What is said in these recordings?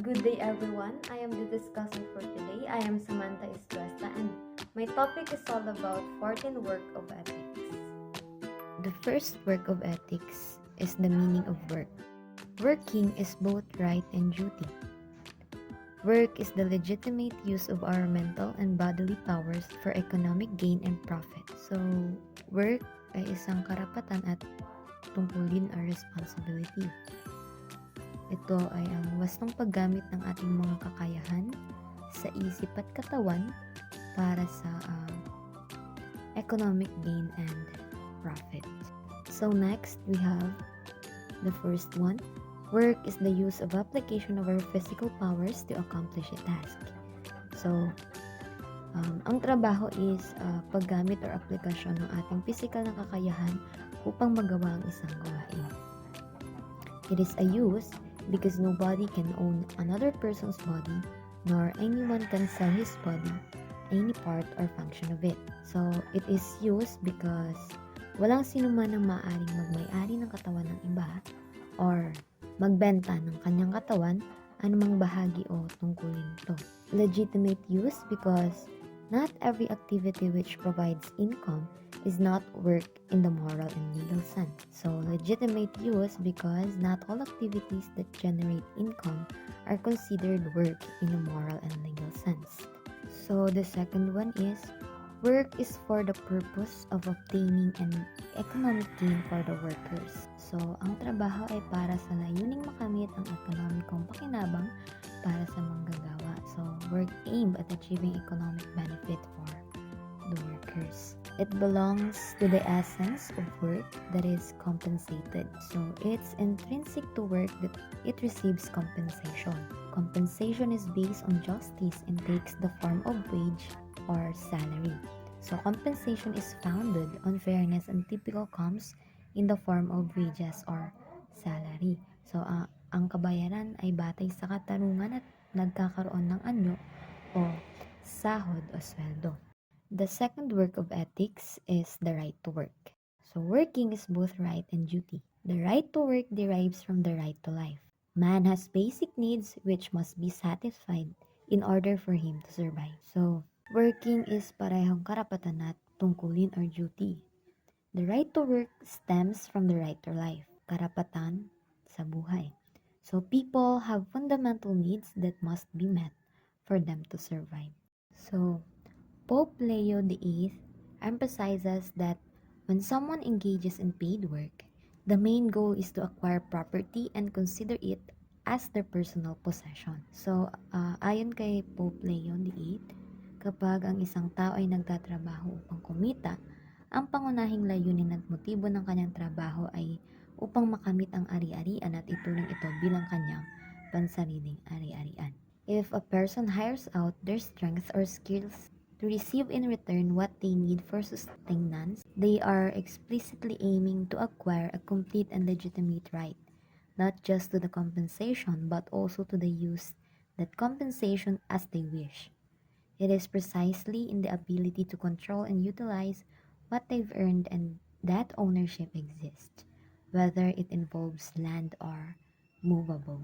Good day everyone. I am the discussant for today. I am Samantha Estuesta and my topic is all about 14 work of ethics. The first work of ethics is the meaning of work. Working is both right and duty. Work is the legitimate use of our mental and bodily powers for economic gain and profit. So, work ay isang karapatan at tungkulin or responsibility. Ito ay ang wastong paggamit ng ating mga kakayahan sa isip at katawan para sa economic gain and profit. So next, we have the first one. Work is the use of application of our physical powers to accomplish a task. So, ang trabaho is paggamit or aplikasyon ng ating physical na kakayahan upang magawa ang isang gawain. It is a use because nobody can own another person's body, nor anyone can sell his body, any part or function of it. So, it is used because walang sino man ang maaaring magmay-ari ng katawan ng iba or magbenta ng kanyang katawan anumang bahagi o tungkulin ito. Legitimate use because not every activity which provides income is not work in the moral and legal sense. So, legitimate use because not all activities that generate income are considered work in a moral and legal sense. So, the second one is work is for the purpose of obtaining an economic gain for the workers. So, ang trabaho ay para sa layuning makamit ang ekonomikong pakinabang para sa manggagawa. So, work aimed at achieving economic benefit for the workers. It belongs to the essence of work that is compensated. So, it's intrinsic to work that it receives compensation. Compensation is based on justice and takes the form of wage or salary. So, compensation is founded on fairness and typical comes in the form of wages or salary. So, ang kabayaran ay batay sa katarungan at nagkakaroon ng anyo o sahod o sweldo. The second work of ethics is the right to work. So, working is both right and duty. The right to work derives from the right to life. Man has basic needs which must be satisfied in order for him to survive. So, working is parehong karapatan at tungkulin or duty. The right to work stems from the right to life, karapatan sa buhay. So, people have fundamental needs that must be met for them to survive. So, Pope Leo VIII emphasizes that when someone engages in paid work, the main goal is to acquire property and consider it as their personal possession. So, ayon kay Pope Leo VIII, kapag ang isang tao ay nagtatrabaho upang kumita, ang pangunahing layunin at motibo ng kanyang trabaho ay upang makamit ang ari-arian at ituring ito bilang kanyang pansariling ari-arian. If a person hires out their strengths or skills to receive in return what they need for sustenance, they are explicitly aiming to acquire a complete and legitimate right, not just to the compensation but also to the use that compensation as they wish. It is precisely in the ability to control and utilize what they've earned and that ownership exists, whether it involves land or movable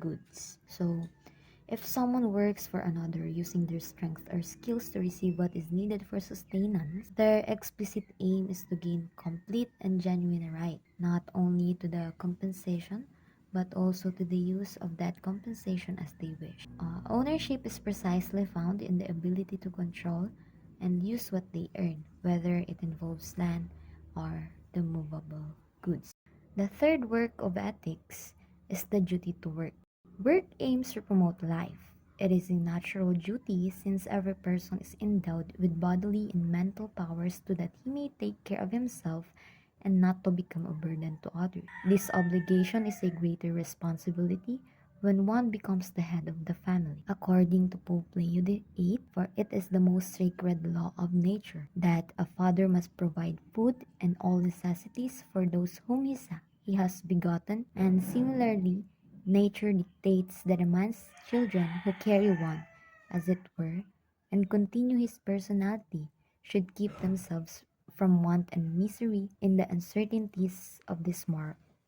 goods. So, if someone works for another using their strength or skills to receive what is needed for sustenance, their explicit aim is to gain complete and genuine right, not only to the compensation, but also to the use of that compensation as they wish. Ownership is precisely found in the ability to control and use what they earn, whether it involves land or the movable goods. The third work of ethics is the duty to work. Work aims to promote life. It is a natural duty since every person is endowed with bodily and mental powers so that he may take care of himself and not to become a burden to others. This obligation is a greater responsibility when one becomes the head of the family. According to Pope Leo VIII, for it is the most sacred law of nature that a father must provide food and all necessities for those whom he has begotten, and similarly, nature dictates that a man's children who carry one, as it were, and continue his personality, should keep themselves from want and misery in the uncertainties of this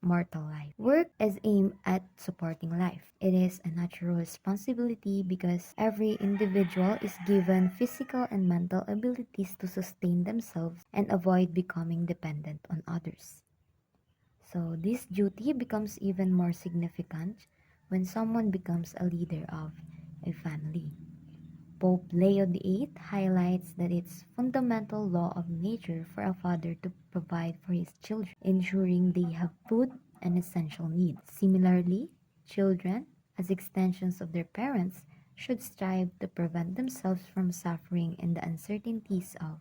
mortal life. Work is aimed at supporting life. It is a natural responsibility because every individual is given physical and mental abilities to sustain themselves and avoid becoming dependent on others. So this duty becomes even more significant when someone becomes a leader of a family. Pope Leo VIII highlights that it's fundamental law of nature for a father to provide for his children, ensuring they have food and essential needs. Similarly, children, as extensions of their parents, should strive to prevent themselves from suffering in the uncertainties of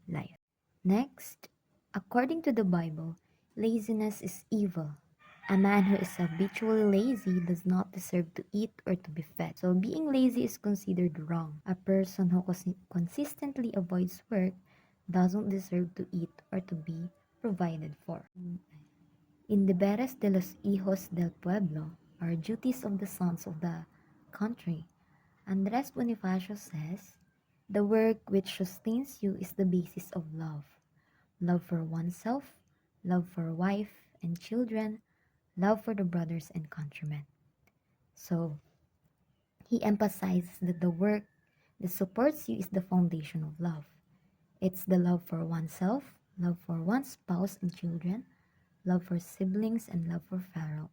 life. Next, according to the Bible, laziness is evil. A man who is habitually lazy does not deserve to eat or to be fed. So being lazy is considered wrong. A person who consistently avoids work doesn't deserve to eat or to be provided for. In Deberes de los Hijos del Pueblo, or Duties of the Sons of the Country, Andres Bonifacio says, "The work which sustains you is the basis of love. Love for oneself, love for wife and children, love for the brothers and countrymen." So, he emphasizes that the work that supports you is the foundation of love. It's the love for oneself, love for one's spouse and children, love for siblings, and love for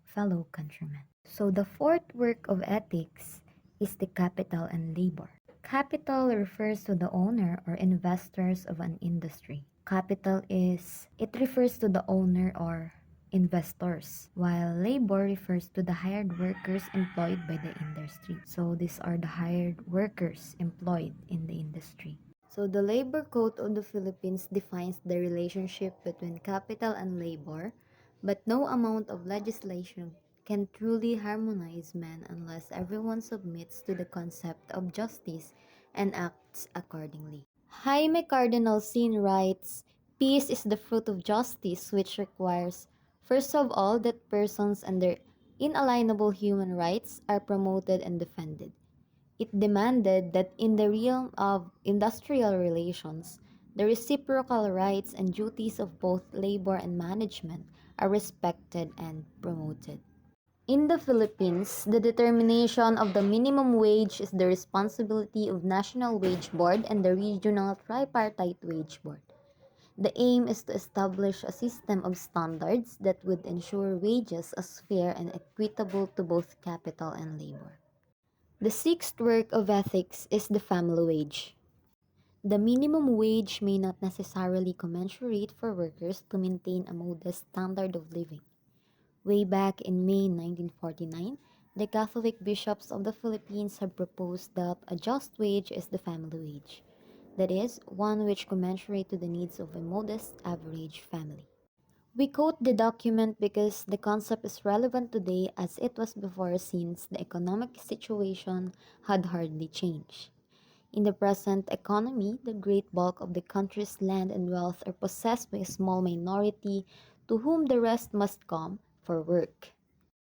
fellow countrymen. So the fourth work of ethics is the capital and labor. Capital refers to the owner or investors of an industry. It refers to the owner or investors, while labor refers to the hired workers employed by the industry. So these are the hired workers employed in the industry. So the Labor Code of the Philippines defines the relationship between capital and labor, but no amount of legislation can truly harmonize men unless everyone submits to the concept of justice and acts accordingly. Jaime Cardinal Sin writes, "Peace is the fruit of justice, which requires, first of all, that persons and their inalienable human rights are promoted and defended. It demanded that in the realm of industrial relations, the reciprocal rights and duties of both labor and management are respected and promoted." In the Philippines, the determination of the minimum wage is the responsibility of National Wage Board and the Regional Tripartite Wage Board. The aim is to establish a system of standards that would ensure wages as fair and equitable to both capital and labor. The sixth work of ethics is the family wage. The minimum wage may not necessarily commensurate for workers to maintain a modest standard of living. Way back in May 1949, the Catholic bishops of the Philippines have proposed that a just wage is the family wage. That is, one which commensurate to the needs of a modest average family. We quote the document because the concept is relevant today as it was before, since the economic situation had hardly changed. In the present economy, the great bulk of the country's land and wealth are possessed by a small minority to whom the rest must come for work.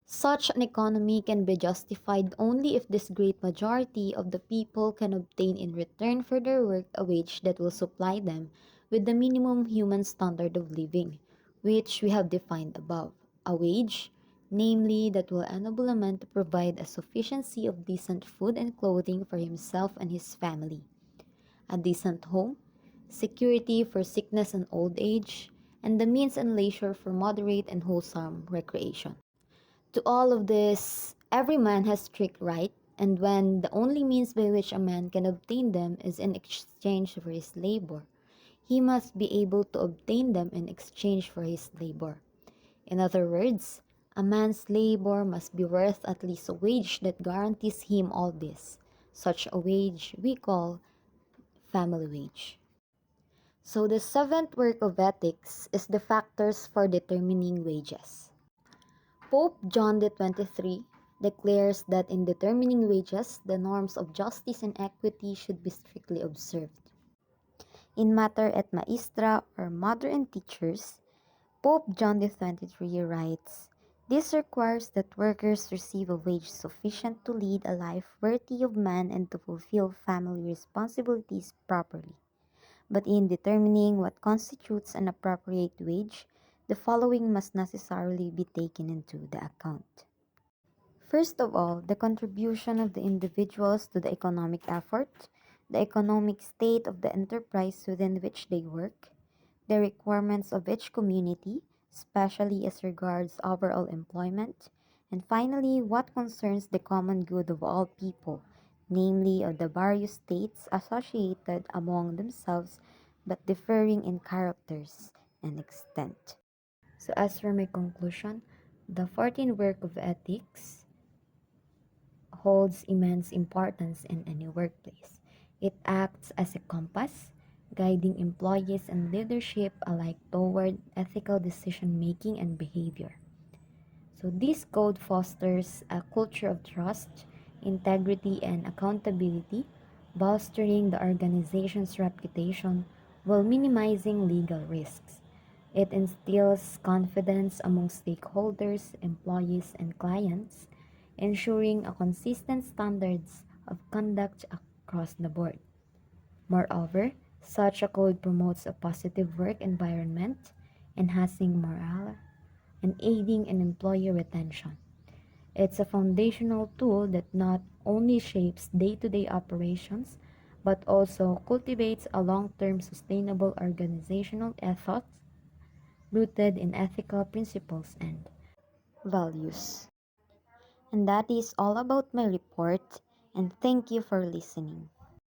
Such an economy can be justified only if this great majority of the people can obtain in return for their work a wage that will supply them with the minimum human standard of living, which we have defined above. A wage, namely, that will enable a man to provide a sufficiency of decent food and clothing for himself and his family, a decent home, security for sickness and old age, and the means and leisure for moderate and wholesome recreation. To all of this, every man has strict right, and when the only means by which a man can obtain them is in exchange for his labor, he must be able to obtain them in exchange for his labor. In other words, a man's labor must be worth at least a wage that guarantees him all this. Such a wage we call family wage. So the seventh work of ethics is the factors for determining wages. Pope John the 23 declares that in determining wages, the norms of justice and equity should be strictly observed. In Mater et Maestra, or Mother and Teachers, Pope John the 23 writes, "This requires that workers receive a wage sufficient to lead a life worthy of man and to fulfill family responsibilities properly. But in determining what constitutes an appropriate wage, the following must necessarily be taken into the account. First of all, the contribution of the individuals to the economic effort, the economic state of the enterprise within which they work, the requirements of each community, especially as regards overall employment, and finally, what concerns the common good of all people, namely of the various states associated among themselves but differing in characters and extent. So, as for my conclusion, the 14 work of ethics holds immense importance in any workplace. It acts as a compass, guiding employees and leadership alike toward ethical decision making and behavior. So, this code fosters a culture of trust, integrity, and accountability, bolstering the organization's reputation while minimizing legal risks. It instills confidence among stakeholders, employees, and clients, ensuring a consistent standards of conduct across the board. Moreover, such a code promotes a positive work environment, enhancing morale and aiding in employee retention. It's a foundational tool that not only shapes day to day operations but also cultivates a long term sustainable organizational ethos rooted in ethical principles and values. And that is all about my report, and thank you for listening.